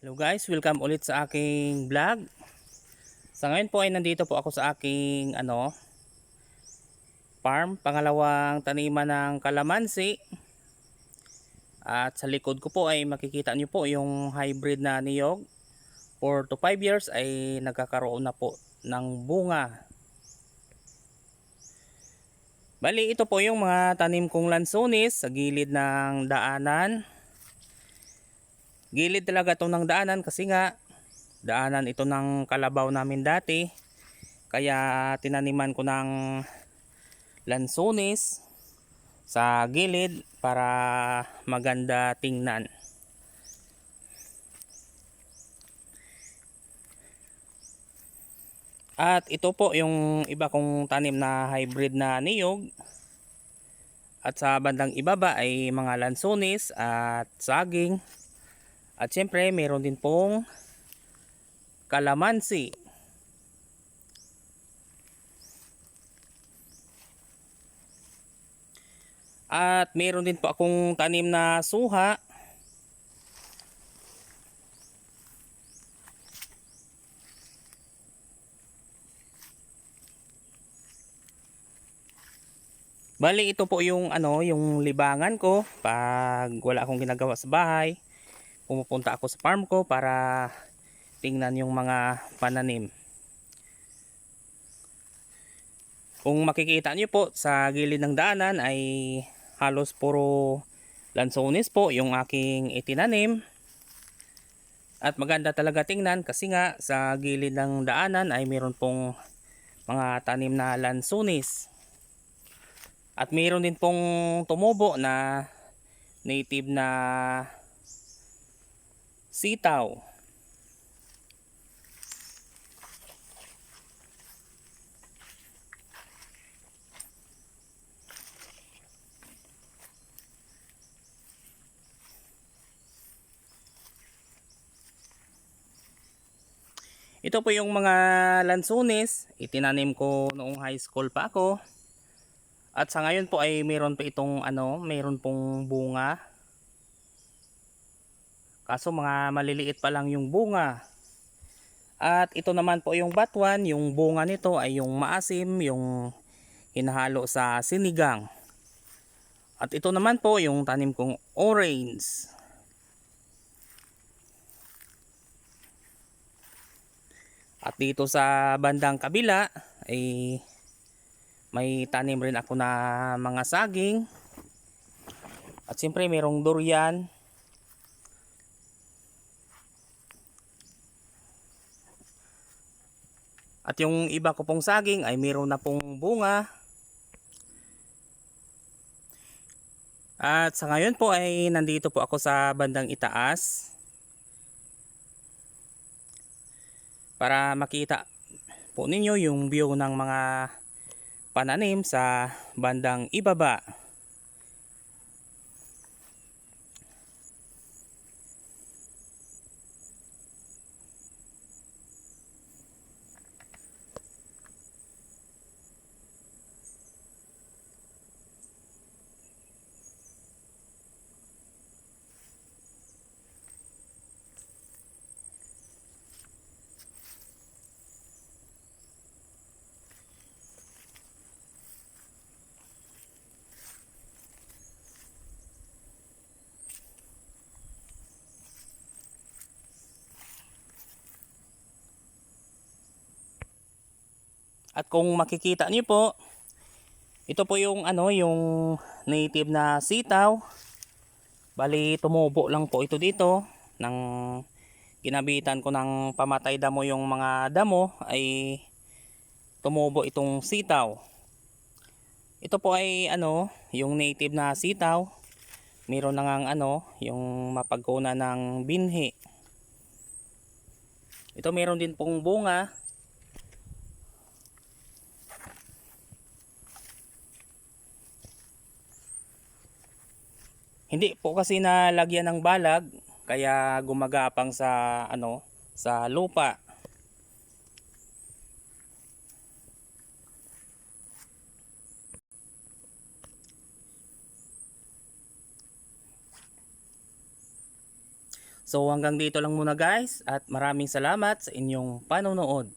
Hello guys, welcome ulit sa aking vlog. Sa ngayon po ay nandito po ako sa aking farm, pangalawang taniman ng kalamansi. At sa likod ko po ay makikita nyo po yung hybrid na niyog. 4 to 5 years ay nagkakaroon na po ng bunga. Bali ito po yung mga tanim kong lansones sa gilid ng daanan. Gilid talaga ito ng daanan kasi nga daanan ito ng kalabaw namin dati. Kaya tinaniman ko ng lansones sa gilid para maganda tingnan. At ito po yung iba kong tanim na hybrid na niyog. At sa bandang ibaba ay mga lansones at saging. At syempre meron din pong kalamansi. At meron din po akong tanim na suha. Bali ito po yung yung libangan ko pag wala akong ginagawa sa bahay. Pumupunta ako sa farm ko para tingnan yung mga pananim. Kung makikita nyo po sa gilid ng daanan ay halos puro lansones po yung aking itinanim. At maganda talaga tingnan kasi nga sa gilid ng daanan ay mayroon pong mga tanim na lansones. At mayroon din pong tumubo na native na sitaw. Ito po yung mga lansones, itinanim ko noong high school pa ako. At sa ngayon po ay mayroon pa itong mayroon pong bunga. Kaso mga maliliit pa lang yung bunga. At ito naman po yung batuan, yung bunga nito ay yung maasim, yung hinahalo sa sinigang. At ito naman po yung tanim kong orange. At dito sa bandang kabila ay may tanim rin ako na mga saging. At siyempre mayroong durian. At yung iba ko pong saging ay mayroon na pong bunga. At sa ngayon po ay nandito po ako sa bandang itaas para makita po ninyo yung view ng mga pananim sa bandang ibaba. At kung makikita niyo po, ito po yung yung native na sitaw. Bali tumubo lang po ito dito nang ginabitan ko ng pamatay damo yung mga damo ay tumubo itong sitaw. Ito po ay yung native na sitaw. Meron na ngang yung mapagkuna ng binhi. Ito meron din pong bunga. Hindi po kasi nalagyan ng balag kaya gumagapang sa sa lupa. So hanggang dito lang muna guys at maraming salamat sa inyong panonood.